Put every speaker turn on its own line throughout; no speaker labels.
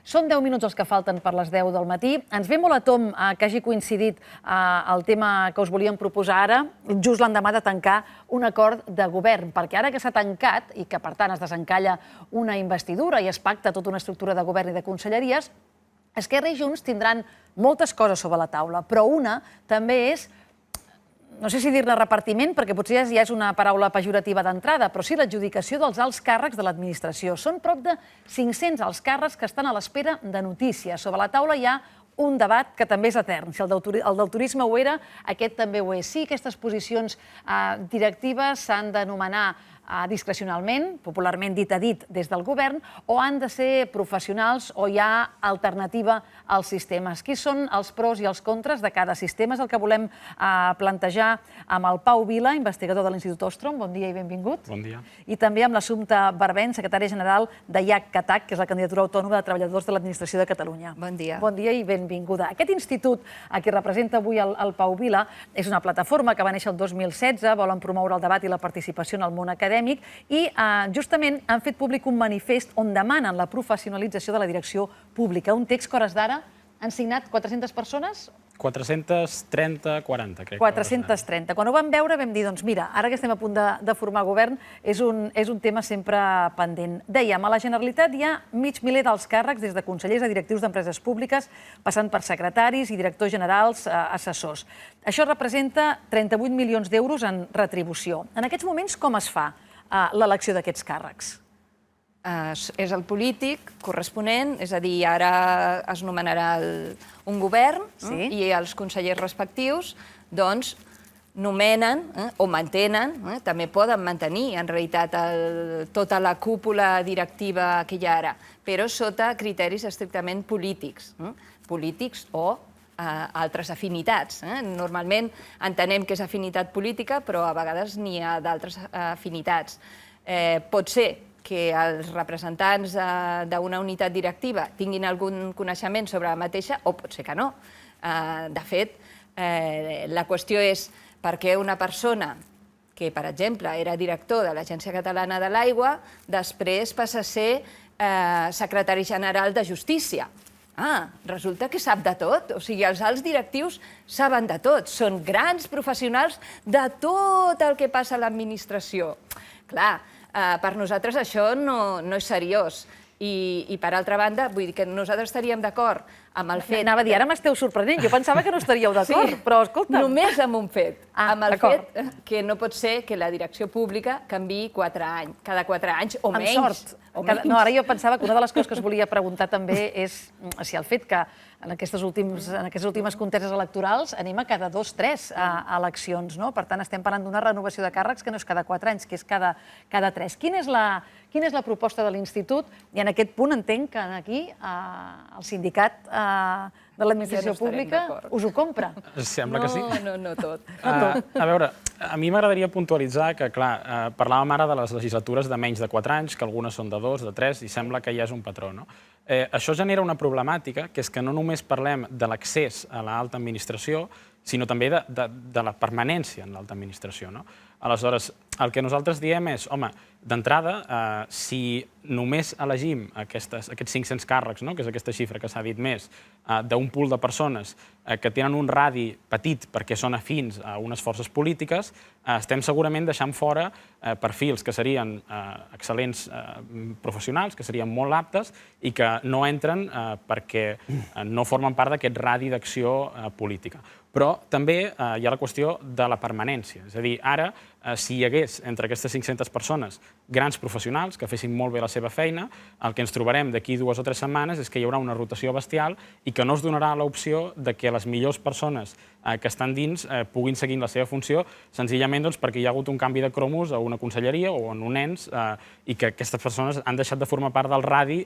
Són 10 minuts els que falten per les 10 del matí. Ens ve molt a tomb que hagi coincidit el tema que us volíem proposar ara, just l'endemà de tancar un acord de govern, perquè ara que s'ha tancat i que, per tant, es desencalla una investidura i es pacta tota una estructura de govern i de conselleries, Esquerra i Junts tindran moltes coses sobre la taula, però una també és, no sé si dir-ne repartiment, perquè potser ja és una paraula pejorativa d'entrada, però sí l'adjudicació dels alts càrrecs de l'administració. Són prop de 500 alts càrrecs que estan a l'espera de notícies. Sobre la taula hi ha un debat que també és etern. Si el del turisme ho era, aquest també ho és. Sí, aquestes posicions directives s'han de nomenar discrecionalment, popularment dit a dit des del govern, o han de ser professionals o hi ha alternativa als sistemes. Quins són els pros i els contres de cada sistema? És el que volem plantejar amb el Pau Vila, investigador de l'Institut Ostrom. Bon dia i benvingut.
Bon dia.
I també amb l'Assumpta Barbén, secretària general de IAC-CATAC, que és la Candidatura Autònoma de Treballadors de l'Administració de Catalunya.
Bon dia.
Bon dia i benvinguda. Aquest institut, a qui representa avui el Pau Vila, és una plataforma que va néixer el 2016, volen promoure el debat i la participació en el món acadèmic i justament han fet públic un manifest on demanen la professionalització de la direcció pública. Un text que, a hores d'ara, han signat 400 persones?
430, 40, crec.
430. Quan ho vam veure vam dir, doncs mira, ara que estem a punt de formar govern, és un tema sempre pendent. Dèiem, a la Generalitat hi ha mig miler d'alts càrrecs, des de consellers a directius d'empreses públiques, passant per secretaris i directors generals, assessors. Això representa 38 milions d'euros en retribució. En aquests moments, com es fa l'elecció d'aquests càrrecs?
És el polític corresponent, és a dir, ara es nomenarà un govern i els consellers respectius doncs nomenen o mantenen, també poden mantenir en realitat tota la cúpula directiva que hi ha ara, però sota criteris estrictament polítics, polítics o altres afinitats. Normalment entenem que és afinitat política, però a vegades n'hi ha d'altres afinitats. Pot ser que els representants d'una unitat directiva tinguin algun coneixement sobre la mateixa, o pot ser que no. De fet, la qüestió és per què una persona que, per exemple, era director de l'Agència Catalana de l'Aigua, després passa a ser secretari general de Justícia. Resulta que sap de tot. O sigui, els alts directius saben de tot. Són grans professionals de tot el que passa a l'administració. Clar, per nosaltres això no és seriós. I, per altra banda, vull dir que nosaltres estaríem d'acord amb el fet...
Anava a dir, ara m'esteu sorprenent. Jo pensava que no estaríeu d'acord, però escolta...
Només amb un fet. Amb el fet que no pot ser que la direcció pública canviï cada 4 anys o menys.
Amb sort. No, ara jo pensava que una de les coses que us volia preguntar també és si el fet que en aquestes últimes conteses electorals anem a cada 2-3 eleccions, no? Per tant, estem parlant d'una renovació de càrrecs que no és cada 4 anys, que és cada 3. Quina és la proposta de l'Institut? I en aquest punt entenc que aquí el sindicat de l'administració pública us ho compra.
Sembla que sí.
No tot.
A veure, a mi m'agradaria puntualitzar que, clar, parlàvem ara de les legislatures de menys de 4 anys, que algunes són de 2, de 3, i sembla que ja és un patró, no? Això genera una problemàtica, que és que no només parlem de l'accés a l'alta administració, sinó també de la permanència en l'alta administració, no? Aleshores, el que nosaltres diem és, home, d'entrada, si només elegim aquests 500 càrrecs, que és aquesta xifra que s'ha dit més, d'un pool de persones que tenen un radi petit perquè són afins a unes forces polítiques, estem segurament deixant fora perfils que serien excel·lents professionals, que serien molt aptes i que no entren perquè no formen part d'aquest radi d'acció política. Però també hi ha la qüestió de la permanència. És a dir, ara, si hi hagués entre aquestes 500 persones grans professionals que fessin molt bé la seva feina, el que ens trobarem d'aquí 2 o 3 setmanes és que hi haurà una rotació bestial i que no es donarà l'opció de que les millors persones que estan dins puguin seguir la seva funció senzillament perquè hi ha hagut un canvi de cromos a una conselleria o en un ens i que aquestes persones han deixat de formar part del radi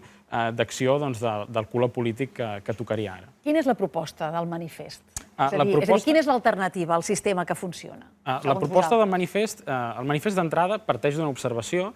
d'acció del color polític que tocaria ara.
Quina és la proposta del manifest? És a dir, quina és l'alternativa al sistema que funciona?
La proposta del manifest, el manifest d'entrada parteix d'una observació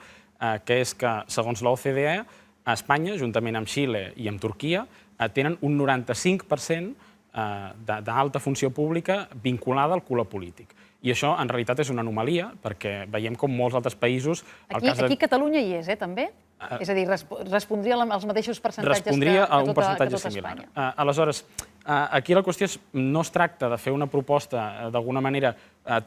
que és que, segons l'OCDE, a Espanya, juntament amb Xile i amb Turquia, tenen un 95% d'alta funció pública vinculada al color polític. I això, en realitat, és una anomalia, perquè veiem com molts altres països...
Aquí a Catalunya hi és, també? És a dir, respondria als mateixos percentatges
respondria a un
tota
percentatge similar.
Espanya.
Aleshores, aquí la qüestió no es tracta de fer una proposta d'alguna manera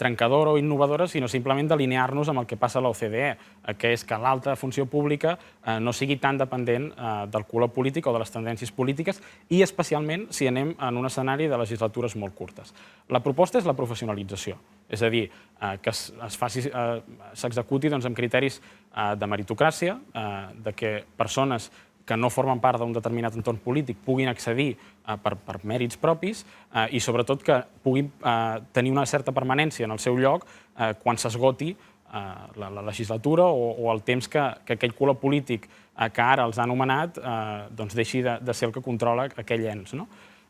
trencadora o innovadora, sinó simplement d'alinear-nos amb el que passa a l'OCDE, que és que l'alta funció pública no sigui tan dependent del color polític o de les tendències polítiques, i especialment si anem en un escenari de legislatures molt curtes. La proposta és la professionalització, és a dir, que s'executi amb criteris de meritocràcia, de que persones que no formen part d'un determinat entorn polític puguin accedir per mèrits propis i, sobretot, que puguin tenir una certa permanència en el seu lloc quan s'esgoti la legislatura o el temps que aquell color polític que ara els ha nomenat deixi de ser el que controla aquell ens.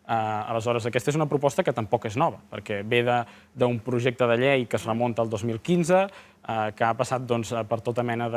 Aleshores, aquesta és una proposta que tampoc és nova, perquè ve d'un projecte de llei que es remunta al 2015, que ha passat per tota mena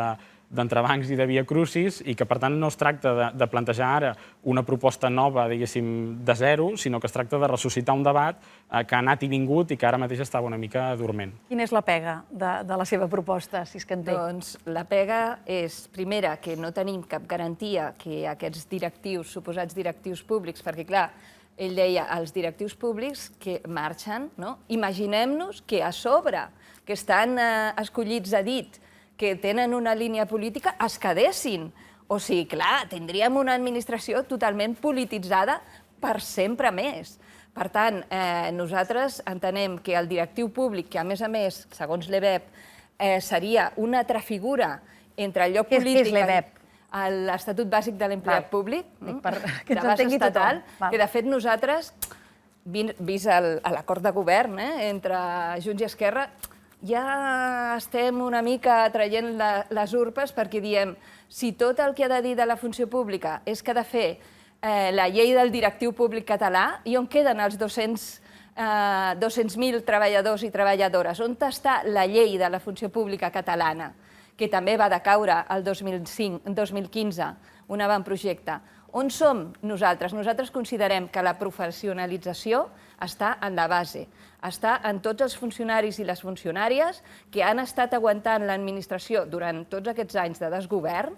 d'entrebancs i de via crucis, i que, per tant, no es tracta de plantejar ara una proposta nova, diguéssim, de zero, sinó que es tracta de ressuscitar un debat que ha anat i vingut i que ara mateix estava una mica dorment.
Quina és la pega de la seva proposta, si és que en té?
Doncs la pega és, primera, que no tenim cap garantia que aquests directius, suposats directius públics, perquè, clar, ell deia, els directius públics que marxen, no? Imaginem-nos que a sobre, que estan escollits a dit, que tenen una línia política, es quedessin. O sigui, clar, tindríem una administració totalment polititzada per sempre més. Per tant, nosaltres entenem que el directiu públic, que a més, segons l'EBEP, seria una altra entre el lloc polític...
Què és l'EBEP?
L'Estatut Bàsic de l'Empleat Públic,
que
de base estatal, que de fet nosaltres, vist l'acord de govern entre Junts i Esquerra, ja estem una mica traient les urpes perquè diem si tot el que ha de dir de la funció pública és que ha de fer la llei del directiu públic català, i on queden els 200.000 treballadors i treballadores? On està la llei de la funció pública catalana, que també va decaure el 2015, un avantprojecte? On som nosaltres? Nosaltres considerem que la professionalització està en la base, està en tots els funcionaris i les funcionàries que han estat aguantant l'administració durant tots aquests anys de desgovern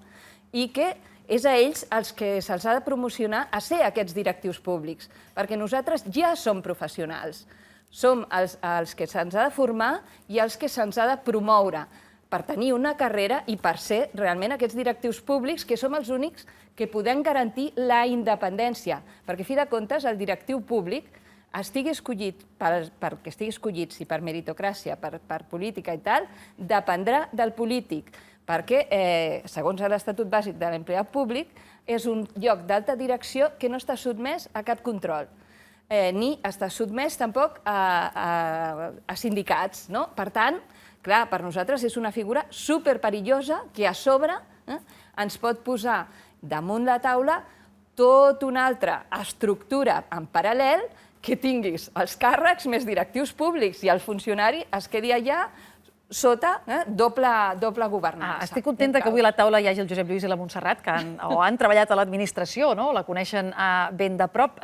i que és a ells els que se'ls ha de promocionar a ser aquests directius públics, perquè nosaltres ja som professionals. Som els que se'ns ha de formar i els que se'ns ha de promoure per tenir una carrera i per ser realment aquests directius públics que som els únics que podem garantir la independència. Perquè, a fi de comptes, el directiu públic estigui escollit perquè estigui escollit, si per meritocràcia, per política i tal, dependrà del polític, perquè, segons l'Estatut Bàsic de l'Empleat Públic, és un lloc d'alta direcció que no està sotmès a cap control, ni està sotmès tampoc a sindicats. Per tant, clar, per nosaltres és una figura superperillosa que a sobre ens pot posar damunt la taula tota una altra estructura en paral·lel que tinguis els càrrecs més directius públics i el funcionari es quedi allà sota doble governança.
Estic contenta que avui a la taula hi hagi el Josep Lluís i la Montserrat, que han treballat a l'administració, la coneixen ben de prop.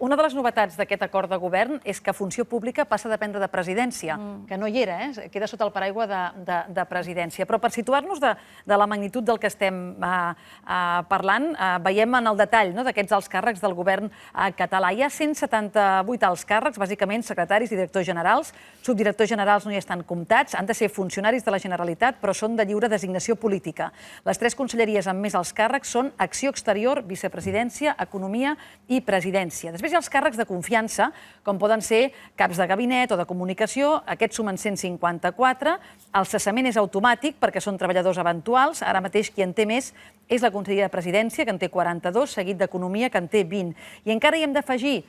Una de les novetats d'aquest acord de govern és que funció pública passa a dependre de presidència, que no hi era, queda sota el paraigua de presidència. Però per situar-nos de la magnitud del que estem parlant, veiem en el detall d'aquests alts càrrecs del govern català. Hi ha 178 alts càrrecs, bàsicament secretaris i directors generals. Subdirectors generals no hi estan comptats, han de ser funcionaris de la Generalitat, però són de lliure designació política. Les 3 conselleries amb més alts càrrecs són Acció Exterior, Vicepresidència, Economia i Presidència. Després hi ha els càrrecs de confiança, com poden ser caps de gabinet o de comunicació, aquests sumen 154. El cessament és automàtic perquè són treballadors eventuals. Ara mateix qui en té més és la Conselleria de Presidència, que en té 42, seguit d'Economia, que en té 20. I encara hi hem d'afegir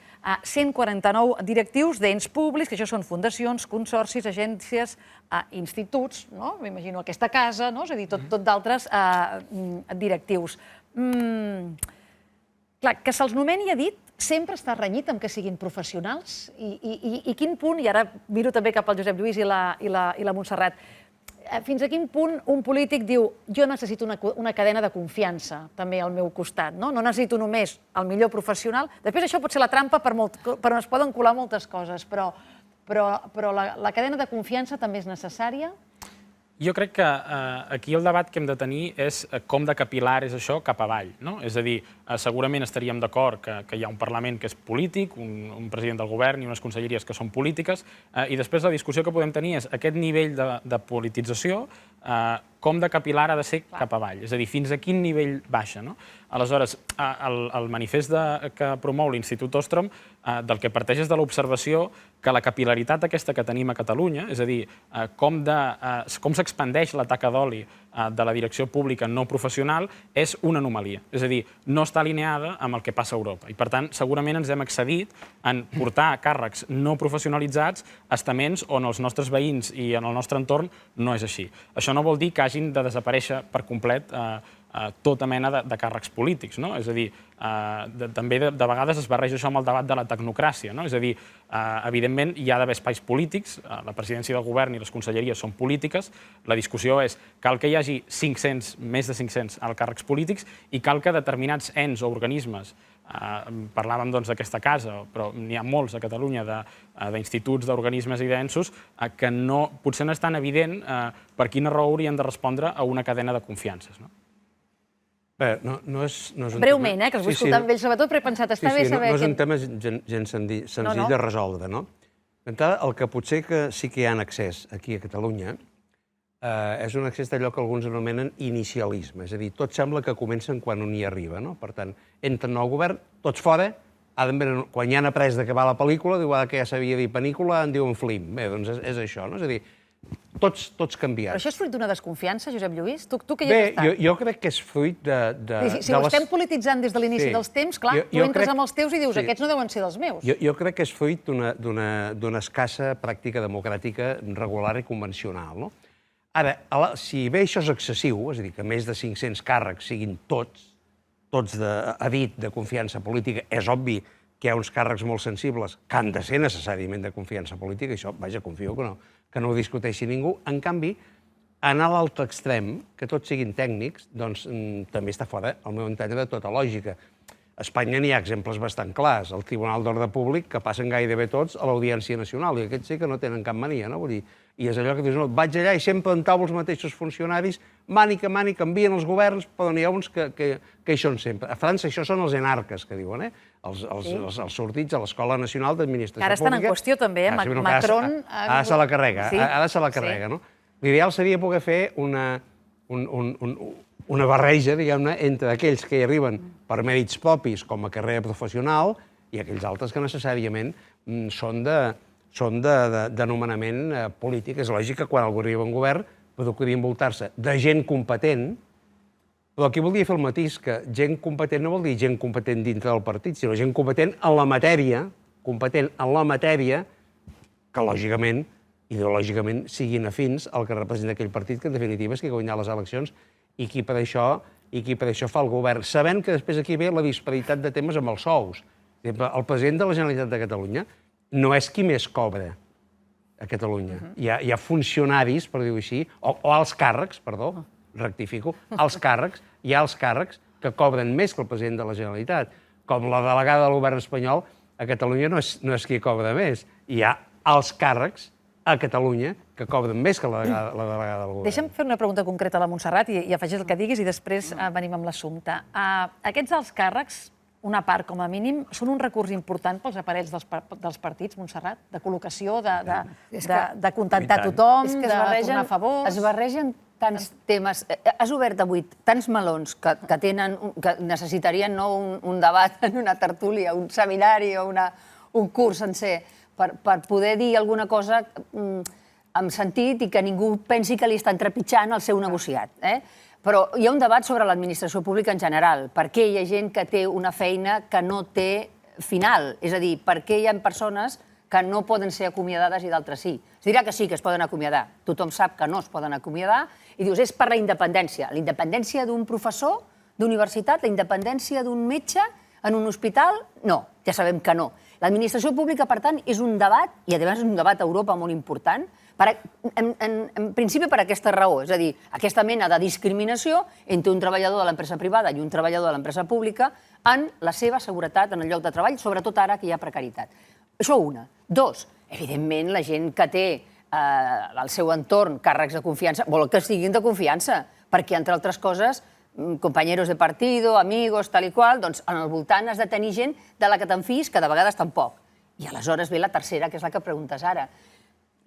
149 directius d'ens públics, que això són fundacions, consorcis, agències, instituts, m'imagino aquesta casa, és a dir, tot d'altres directius. Clar, que se'ls nomeni a dit sempre està renyit amb que siguin professionals? I quin punt, i ara miro també cap al Josep Lluís i la Montserrat, fins a quin punt un polític diu jo necessito una cadena de confiança també al meu costat, no necessito només el millor professional. Després això pot ser la trampa per on es poden colar moltes coses, però la cadena de confiança també és necessària?
Jo crec que aquí el debat que hem de tenir és com de capilar és això cap avall. És a dir, segurament estaríem d'acord que hi ha un Parlament que és polític, un president del govern i unes conselleries que són polítiques, i després la discussió que podem tenir és aquest nivell de politització, com de capilar ha de ser cap avall. És a dir, fins a quin nivell baixa. Aleshores, el manifest que promou l'Institut Ostrom del que parteix és de l'observació que la capilaritat aquesta que tenim a Catalunya, és a dir, com s'expandeix la taca d'oli de la direcció pública no professional, és una anomalia. És a dir, no està alineada amb el que passa a Europa. I, per tant, segurament ens hem excedit en portar càrrecs no professionalitzats a estaments on els nostres veïns i en el nostre entorn no és així. Això no vol dir que hagin de desaparèixer per complet tota mena de càrrecs polítics. És a dir, també de vegades es barreja això amb el debat de la tecnocràcia. És a dir, evidentment hi ha d'haver espais polítics, la presidència del govern i les conselleries són polítiques, la discussió és cal que hi hagi 500, més de 500 alt càrrecs polítics i cal que determinats ens o organismes, parlàvem d'aquesta casa, però n'hi ha molts a Catalunya d'instituts, d'organismes i d'ensos que potser no és tan evident per quina raó haurien de respondre a una cadena de confiances.
No és un
breument, que els vull escoltar amb ells, sobretot, però he pensat, està bé saber...
No és un tema gens senzill de resoldre, no? D'entrada, el que potser sí que hi ha accés aquí a Catalunya és un accés d'allò que alguns anomenen inicialisme, és a dir, tot sembla que comencen quan un hi arriba, no? Per tant, entren al govern, tots fora, quan ja han après d'acabar la pel·lícula, diu que ja sabia dir pel·lícula, en diuen film. Bé, doncs és això, no? És a dir, tots canviats.
Però això és fruit d'una desconfiança, Josep Lluís? Tu que hi has estat?
Bé, jo crec que és fruit de...
Si ho estem polititzant des de l'inici dels temps, clar, tu entres amb els teus i dius, aquests no deuen ser dels meus.
Jo crec que és fruit d'una escassa pràctica democràtica regular i convencional, no? Ara, si bé això és excessiu, és a dir, que més de 500 càrrecs siguin tots a dit de confiança política, és obvi que hi ha uns càrrecs molt sensibles que han de ser necessàriament de confiança política, això, vaja, confio que no ho discuteixi ningú. En canvi, anar a l'altre extrem, que tots siguin tècnics, doncs també està fora, al meu entendre, de tota lògica. A Espanya n'hi ha exemples bastant clars. El Tribunal d'Ordre Públic, que passen gairebé tots a l'Audiència Nacional, i aquests sí que no tenen cap mania, no? Vull dir, i és allò que dius, no, vaig allà i sempre en taula els mateixos funcionaris, mànica, canvien els governs, però n'hi ha uns que hi són sempre. A França això són els enarques, que diuen, els sortits a l'Escola Nacional d'Administració Pública.
Ara estan en qüestió també, Macron...
Ara se la carrega, no? L'ideal seria poder fer una barreja, diguem-ne, entre aquells que hi arriben per mèrits propis com a carrera professional i aquells altres que necessàriament són de nomenament polític. És lògic que quan algú arriba a un govern procuri envoltar-se de gent competent, però aquí voldria fer el matís, que gent competent no vol dir gent competent dintre del partit, sinó gent competent en la matèria, que lògicament, ideològicament, siguin afins al que representa aquell partit, que en definitiva és qui ha guanyat les eleccions i qui per això fa el govern, sabent que després aquí ve la disparitat de temes amb els sous. El president de la Generalitat de Catalunya no és qui més cobra a Catalunya. Hi ha funcionaris, per dir-ho així, o alts càrrecs, perdó, rectifico, hi ha alts càrrecs que cobren més que el president de la Generalitat. Com la delegada del govern espanyol, a Catalunya no és qui cobra més. Hi ha alts càrrecs a Catalunya que cobren més que la delegada del govern.
Deixa'm fer una pregunta concreta a la Montserrat i afegeix el que diguis i després venim amb l'assumpte. Aquests alts càrrecs, una part com a mínim, són un recurs important pels aparells dels partits, Montserrat? De col·locació, de contentar tothom, de tornar a favor...
Es barregen tants temes. Has obert avui tants melons que necessitarien un debat en una tertúlia, un seminari o un curs sencer per poder dir alguna cosa amb sentit i que ningú pensi que li estan trepitjant el seu negociat. Però hi ha un debat sobre l'administració pública en general. Per què hi ha gent que té una feina que no té final? És a dir, per què hi ha persones que no poden ser acomiadades i d'altres sí? Es dirà que sí, que es poden acomiadar. Tothom sap que no es poden acomiadar i dius, és per la independència. La independència d'un professor d'universitat, la independència d'un metge en un hospital? No, ja sabem que no. L'administració pública, per tant, és un debat, i a més és un debat a Europa molt important, en principi per aquesta raó, és a dir, aquesta mena de discriminació entre un treballador de l'empresa privada i un treballador de l'empresa pública en la seva seguretat en el lloc de treball, sobretot ara que hi ha precarietat. Això una. Dos, evidentment, la gent que té al seu entorn càrrecs de confiança, vol que siguin de confiança, perquè, entre altres coses, compañeros de partido, amigos, tal i qual, doncs en el voltant has de tenir gent de la que te'n fiïs, que de vegades tampoc. I aleshores ve la tercera, que és la que preguntes ara.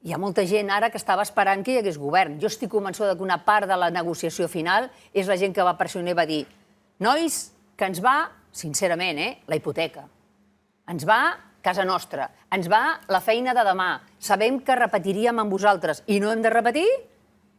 Hi ha molta gent ara que estava esperant que hi hagués govern. Jo estic convençuda que una part de la negociació final és la gent que va pressionar i va dir nois, que ens va, sincerament, la hipoteca. Ens va casa nostra. Ens va la feina de demà. Sabem que repetiríem amb vosaltres i no hem de repetir?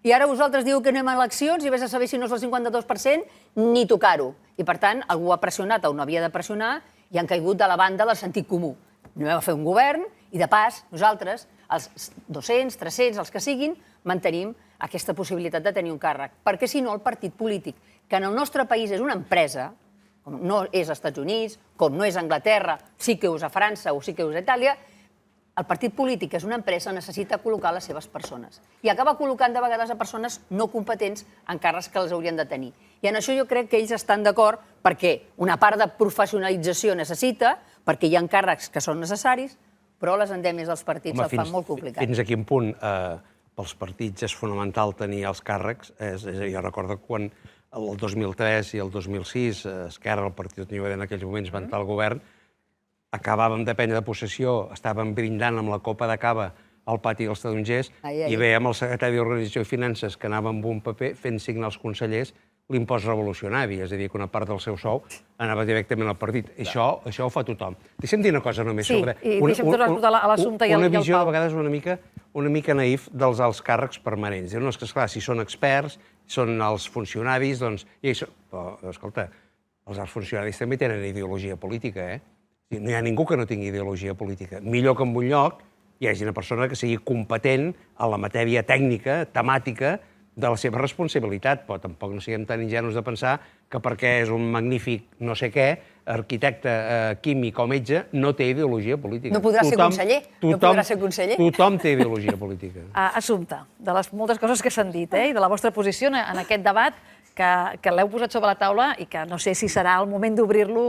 I ara vosaltres diu que anem a eleccions i vés a saber si no és el 52% ni tocar-ho. I, per tant, algú ha pressionat o no havia de pressionar i han caigut de la banda del sentit comú. Anem a fer un govern i, de pas, nosaltres, els 200, 300, els que siguin, mantenim aquesta possibilitat de tenir un càrrec. Perquè, si no, el partit polític, que en el nostre país és una empresa, com no és als Estats Units, com no és a Anglaterra, sí que és a França o sí que és a Itàlia, el partit polític, que és una empresa, necessita col·locar les seves persones. I acaba col·locant de vegades a persones no competents en càrrecs que les haurien de tenir. I en això jo crec que ells estan d'acord perquè una part de professionalització necessita, perquè hi ha càrrecs que són necessaris, però les endèmies dels partits el fan molt complicat.
Fins a quin punt pels partits és fonamental tenir els càrrecs? Jo recordo quan el 2003 i el 2006 Esquerra, el Partit Unió en aquells moments van entrar al govern, acabàvem de prendre possessió, estàvem brindant amb la copa de cava al pati dels tarongers i veiem el secretari d'Organització i Finances que anava amb un paper fent signar als consellers l'impost revolucionari, és a dir, que una part del seu sou anava directament al partit. Això ho fa tothom. Deixa'm dir una cosa només sobre...
Sí, i deixa'm tornar a l'assumpte i el Pau.
Una visió, a vegades, una mica naïf dels alts càrrecs permanents. Diuen, no, és que, esclar, si són experts, són els funcionaris, doncs... Però, escolta, els alts funcionaris també tenen ideologia política, No hi ha ningú que no tingui ideologia política. Millor que en un lloc hi hagi una persona que sigui competent en la matèria tècnica, temàtica, de la seva responsabilitat, però tampoc no siguem tan ingenus de pensar que perquè és un magnífic no sé què, arquitecte, químic o metge, no té ideologia política.
No podrà ser conseller. No podrà ser conseller.
Tothom té ideologia política.
Assumpte, de les moltes coses que s'han dit i de la vostra posició en aquest debat que l'heu posat sobre la taula i que no sé si serà el moment d'obrir-lo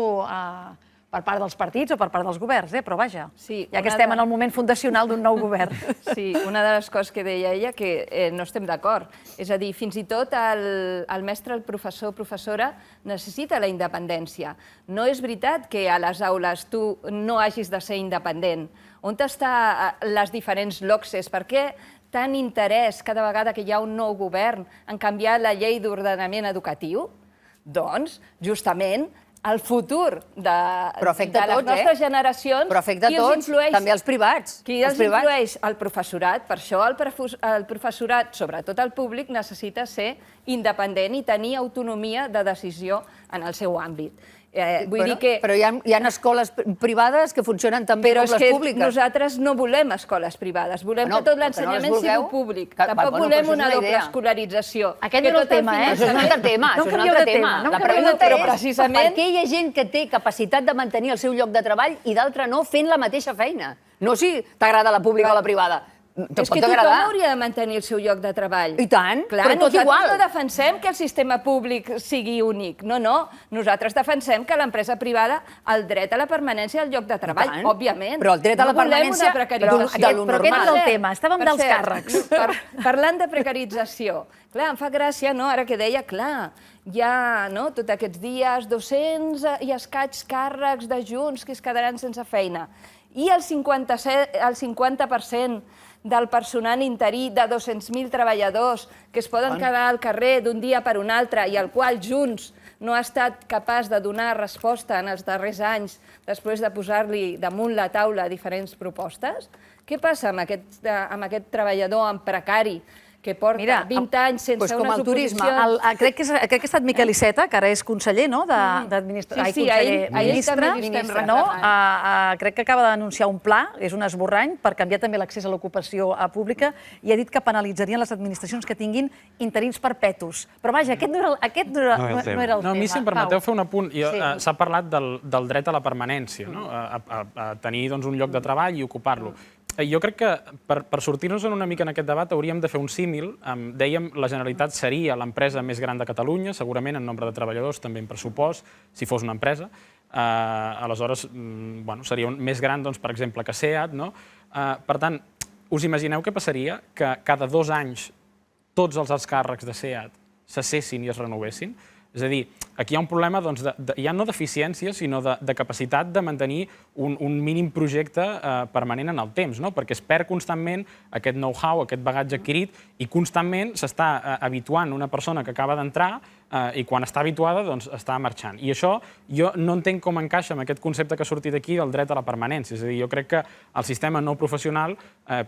per part dels partits o per part dels governs, però vaja, ja que estem en el moment fundacional d'un nou govern.
Sí, una de les coses que deia ella que no estem d'acord. És a dir, fins i tot el mestre, el professor, professora, necessita la independència. No és veritat que a les aules tu no hagis de ser independent. On estan les diferents loxes? Per què tant interès cada vegada que hi ha un nou govern en canviar la llei d'ordenament educatiu? Doncs, justament, el futur de les nostres generacions...
Però afecta tots, també els privats.
Qui els influeix? El professorat. Per això el professorat, sobretot el públic, necessita ser independent i tenir autonomia de decisió en el seu àmbit.
Però hi ha escoles privades que funcionen també com les públiques.
Però és que nosaltres no volem escoles privades, volem que tot l'ensenyament sigui públic. Tampoc volem una doble escolarització.
Aquest no és el tema,
Això és un altre tema. La pregunta és per què hi ha gent que té capacitat de mantenir el seu lloc de treball i d'altra no fent la mateixa feina? No si t'agrada la pública o la privada.
És que tothom hauria de mantenir el seu lloc de treball.
I tant,
però
tot igual.
Nosaltres no defensem que el sistema públic sigui únic. No, no. Nosaltres defensem que l'empresa privada el dret a la permanència al lloc de treball, òbviament.
Però el dret a la permanència de lo normal.
Però aquest és el tema. Estàvem dels càrrecs.
Parlant de precarització. Clar, em fa gràcia, ara que deia, clar, hi ha tots aquests dies 200 i escaig càrrecs de Junts que es quedaran sense feina. I el 50% del personal interí de 200.000 treballadors que es poden quedar al carrer d'un dia per un altre i al qual Junts no ha estat capaç de donar resposta en els darrers anys després de posar-li damunt la taula diferents propostes? Què passa amb aquest treballador en precari que porta 20 anys sense unes oposicions...
Crec que ha estat Miquel Iceta, que ara és conseller d'Administració.
Sí, ell també
ministre. Crec que acaba d'anunciar un pla, és un esborrany, per canviar també l'accés a l'ocupació pública i ha dit que penalitzarien les administracions que tinguin interins perpetus. Però vaja, aquest no era el tema.
A mi, si em permeteu fer un apunt, s'ha parlat del dret a la permanència, a tenir un lloc de treball i ocupar-lo. Jo crec que per sortir-nos una mica en aquest debat hauríem de fer un símil. Dèiem, la Generalitat seria l'empresa més gran de Catalunya, segurament en nombre de treballadors, també en pressupost, si fos una empresa. Aleshores, seria més gran, per exemple, que SEAT. Per tant, us imagineu què passaria que cada 2 anys tots els alts càrrecs de SEAT cessessin i es renovessin? És a dir, aquí hi ha un problema ja no d'eficiència, sinó de capacitat de mantenir un mínim projecte permanent en el temps, perquè es perd constantment aquest know-how, aquest bagatge adquirit, i constantment s'està habituant una persona que acaba d'entrar i quan està habituada doncs està marxant. I això jo no entenc com encaixa amb aquest concepte que ha sortit aquí del dret a la permanència. És a dir, jo crec que el sistema no professional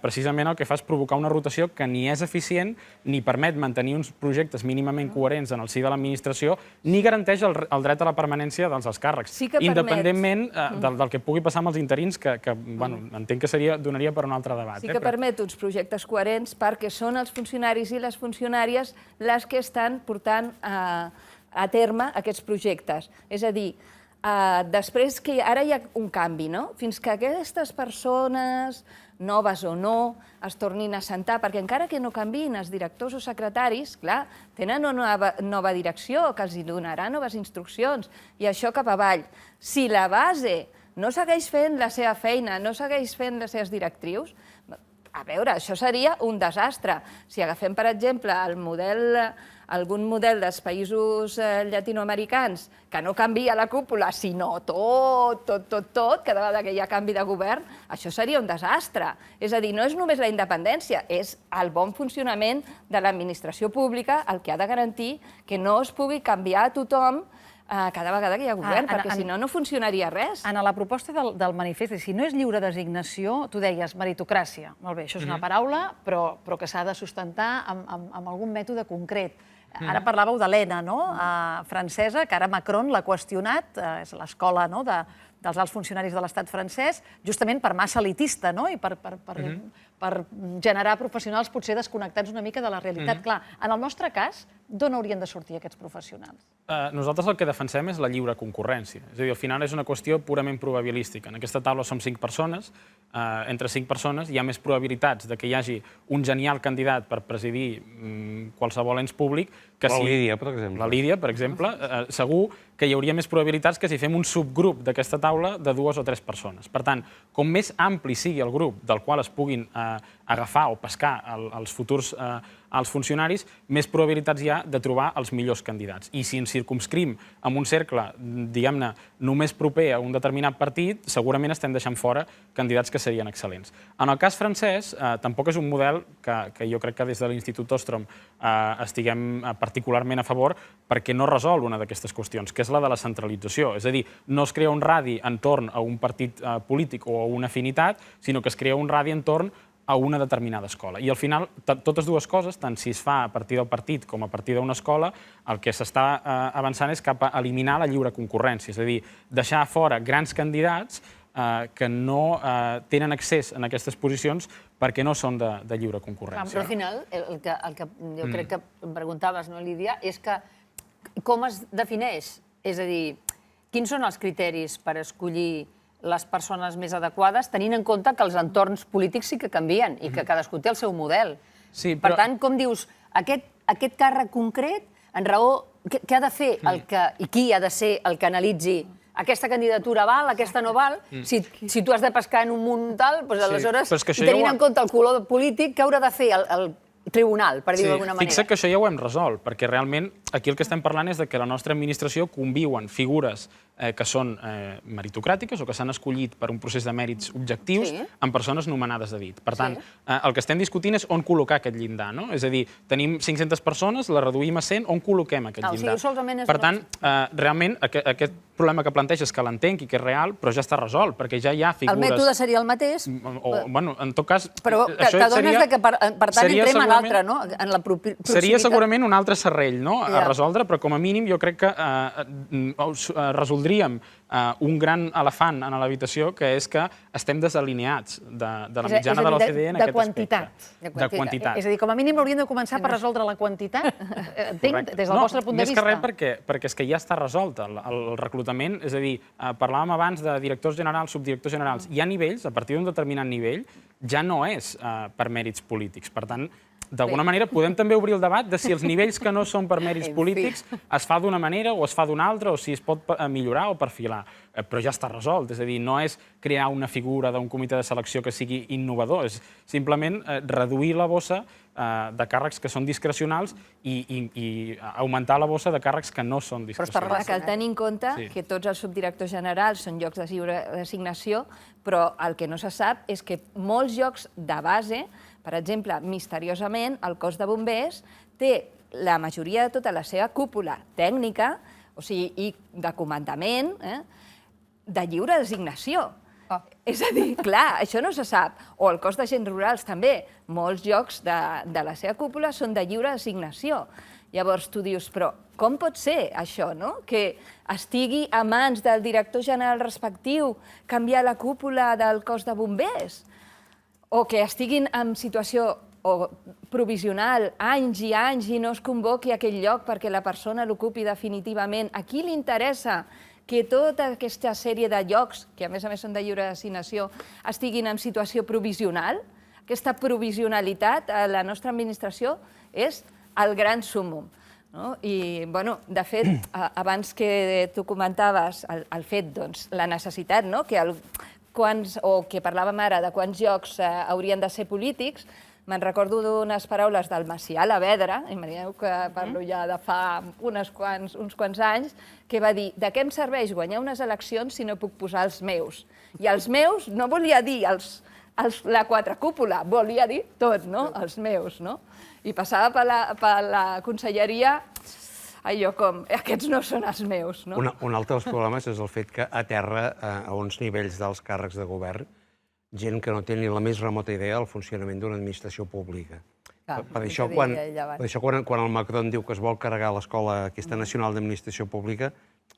precisament el que fa és provocar una rotació que ni és eficient, ni permet mantenir uns projectes mínimament coherents en el si de l'administració, ni garanteix el dret a la permanència dels alts càrrecs, independentment del que pugui passar amb els interins, que entenc que donaria per un altre debat.
Sí que permet uns projectes coherents perquè són els funcionaris i les funcionàries les que estan portant a terme aquests projectes. És a dir, després que ara hi ha un canvi, no? Fins que aquestes persones, noves o no, es tornin a sentar, perquè encara que no canviïn els directors o secretaris, clar, tenen una nova direcció que els donarà noves instruccions, i això cap avall. Si la base no segueix fent la seva feina, no segueix fent les seves directrius, a veure, això seria un desastre. Si agafem, per exemple, algun model dels països llatinoamericans, que no canvia la cúpula, sinó tot, cada vegada que hi ha canvi de govern, això seria un desastre. És a dir, no és només la independència, és el bon funcionament de l'administració pública el que ha de garantir que no es pugui canviar a tothom cada vegada que hi ha govern, perquè si no, no funcionaria res.
En la proposta del manifest, si no és lliure designació, tu deies meritocràcia. Molt bé, això és una paraula, però que s'ha de sustentar amb algun mètode concret. Ara parlàveu de l'ENA, francesa, que ara Macron l'ha qüestionat, és l'escola dels alts funcionaris de l'estat francès, justament per massa elitista i per generar professionals potser desconnectats una mica de la realitat. Clar, en el nostre cas, d'on haurien de sortir aquests professionals?
Nosaltres el que defensem és la lliure concurrència. És a dir, al final és una qüestió purament probabilística. En aquesta taula som 5 persones, entre 5 persones hi ha més probabilitats que hi hagi un genial candidat per presidir qualsevol ens públic que si...
La Lídia, per exemple.
La Lídia, per exemple. Segur que hi hauria més probabilitats que si fem un subgrup d'aquesta taula de 2 o 3 persones. Per tant, com més ampli sigui el grup del qual es puguin agafar o pescar els futurs als funcionaris, més probabilitats hi ha de trobar els millors candidats. I si ens circumscrim amb un cercle, diguem-ne, només proper a un determinat partit, segurament estem deixant fora candidats que serien excel·lents. En el cas francès, tampoc és un model que jo crec que des de l'Institut Ostrom estiguem particularment a favor, perquè no resol una d'aquestes qüestions, que és la de la centralització. És a dir, no es crea un radi entorn a un partit polític o a una afinitat, sinó que es crea un radi entorn a una determinada escola. I al final, totes dues coses, tant si es fa a partir del partit com a partir d'una escola, el que s'està avançant és cap a eliminar la lliure concurrència, és a dir, deixar fora grans candidats que no tenen accés a aquestes posicions perquè no són de lliure concurrència.
Però al final, el que jo crec que em preguntaves, Lídia, és que com es defineix? És a dir, quins són els criteris per escollir les persones més adequades, tenint en compte que els entorns polítics sí que canvien i que cadascú té el seu model. Per tant, com dius, aquest càrrec concret, en raó, què ha de fer i qui ha de ser el que analitzi aquesta candidatura val, aquesta no val? Si tu has de pescar en un munt tal, doncs aleshores, tenint en compte el color polític, què haurà de fer el tribunal, per dir-ho d'alguna manera?
Fixa't que això ja ho hem resolt, perquè realment aquí el que estem parlant és que a la nostra administració conviuen figures que són meritocràtiques o que s'han escollit per un procés de mèrits objectius amb persones nomenades a dit. Per tant, el que estem discutint és on col·locar aquest llindar, no? És a dir, tenim 500 persones, la reduïm a 100, on col·loquem aquest llindar? Per tant, realment, aquest problema que planteges, que l'entenc i que és real, però ja està resolt, perquè ja hi ha figures...
El mètode seria el mateix?
Bueno, en tot cas...
Però t'adones que, per tant, entrem en l'altre, no? En la proximitat.
Seria segurament un altre serrell, no?, a resoldre, però com a mínim jo crec que resoldríem un gran elefant en l'habitació, que és que estem desalineats de la mitjana de l'OCDE en aquest aspecte. De quantitat.
És a dir, com a mínim hauríem de començar per resoldre la quantitat, entenc, des del vostre punt de vista.
Més que res perquè és que ja està resolt el reclutament, és a dir, parlàvem abans de directors generals, subdirectors generals. Hi ha nivells, a partir d'un determinat nivell, ja no és per mèrits polítics. Per tant, d'alguna manera podem també obrir el debat de si els nivells que no són per mèrits polítics es fa d'una manera o es fa d'una altra, o si es pot millorar o perfilar. però ja està resolt. És a dir, no és crear una figura d'un comitè de selecció que sigui innovador, és simplement reduir la bossa de càrrecs que són discrecionals i augmentar la bossa de càrrecs que no són discrecionals.
Cal tenir en compte que tots els subdirectors generals són llocs de lliure designació, però el que no se sap és que molts llocs de base, per exemple, misteriosament, el cos de bombers té la majoria de tota la seva cúpula tècnica, o sigui, i de comandament, de lliure designació. És a dir, clar, això no se sap. O el cos d'agents rurals també. Molts llocs de la seva cúpula són de lliure designació. Llavors tu dius, però com pot ser això, no? Que estigui a mans del director general respectiu canviar la cúpula del cos de bombers? O que estiguin en situació provisional anys i no es convoqui a aquell lloc perquè la persona l'ocupi definitivament. A qui li interessa que tota aquesta sèrie de llocs, que a més són de lliure designació, estiguin en situació provisional? Aquesta provisionalitat a la nostra administració és el gran súmmum. I, de fet, abans que tu comentaves el fet, la necessitat, que parlàvem ara de quants llocs haurien de ser polítics, me'n recordo d'unes paraules del Macià Alavedra, imagineu que parlo ja de fa uns quants anys, que va dir, de què em serveix guanyar unes eleccions si no puc posar els meus? I els meus no volia dir la quadricúpula, volia dir tot, els meus. I passava per la conselleria allò com, aquests no són els meus.
Un altre dels problemes és el fet que a terra, a uns nivells dels càrrecs de govern, gent que no té ni la més remota idea del funcionament d'una administració pública. Per això, quan el Macron diu que es vol carregar l'Escola Nacional d'Administració Pública,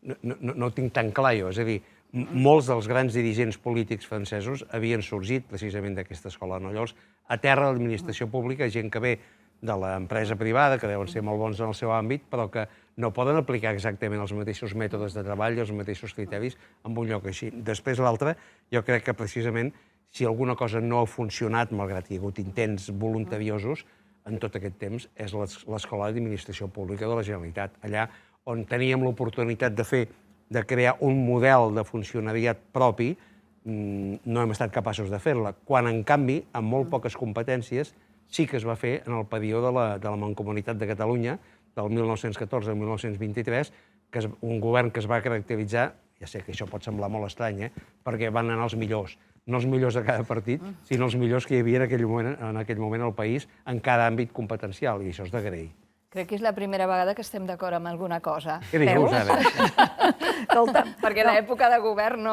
no ho tinc tan clar jo. És a dir, molts dels grans dirigents polítics francesos havien sorgit precisament d'aquesta escola. Llavors, a terra l'administració pública, gent que ve de l'empresa privada, que deuen ser molt bons en el seu àmbit, però que no poden aplicar exactament els mateixos mètodes de treball, els mateixos criteris en un lloc així. Després, l'altre, jo crec que precisament si alguna cosa no ha funcionat, malgrat que hi ha hagut intents voluntariosos, en tot aquest temps, és l'Escola d'Administració Pública de la Generalitat. Allà on teníem l'oportunitat de crear un model de funcionariat propi, no hem estat capaços de fer-la. Quan, en canvi, amb molt poques competències, sí que es va fer en el període de la Mancomunitat de Catalunya, del 1914 al 1923, un govern que es va caracteritzar, ja sé que això pot semblar molt estrany, perquè van anar els millors. No els millors de cada partit, sinó els millors que hi havia en aquell moment al país en cada àmbit competencial, i això és d'agrair.
Crec que és la primera vegada que estem d'acord amb alguna cosa.
Què dius, ara?
Escolta, perquè a l'època de govern no.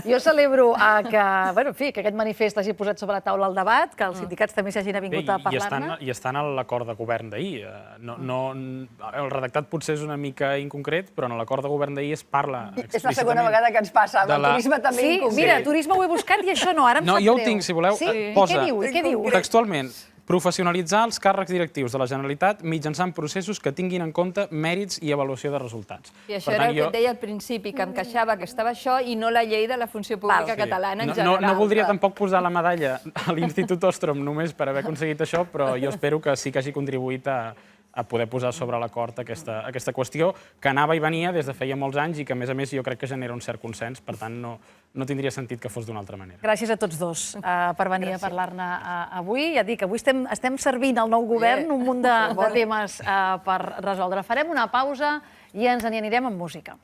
Jo celebro que aquest manifest hagi posat sobre la taula el debat, que els sindicats també s'hagin avingut a parlar-ne.
I estan a l'acord de govern d'ahir. El redactat potser és una mica inconcret, però en l'acord de govern d'ahir es parla explícitament.
És la segona vegada que ens passa, amb el turisme també inconcret.
Sí, mira, turisme ho he buscat i això no, ara em sap greu.
No, jo ho tinc, si voleu.
Posa
textualment: professionalitzar els càrrecs directius de la Generalitat mitjançant processos que tinguin en compte mèrits i avaluació de resultats.
I això era el que et deia al principi, que em queixava que estava això i no la llei de la funció pública catalana en general.
No voldria tampoc posar la medalla a l'Institut Ostrom només per haver aconseguit això, però jo espero que sí que hagi contribuït a poder posar sobre l'acord aquesta qüestió, que anava i venia des de feia molts anys i que, a més, jo crec que genera un cert consens, per tant, no tindria sentit que fos d'una altra manera.
Gràcies a tots dos per venir a parlar-ne avui. Ja dic, avui estem servint al nou govern un munt de temes per resoldre. Farem una pausa i ens n'hi anirem amb música.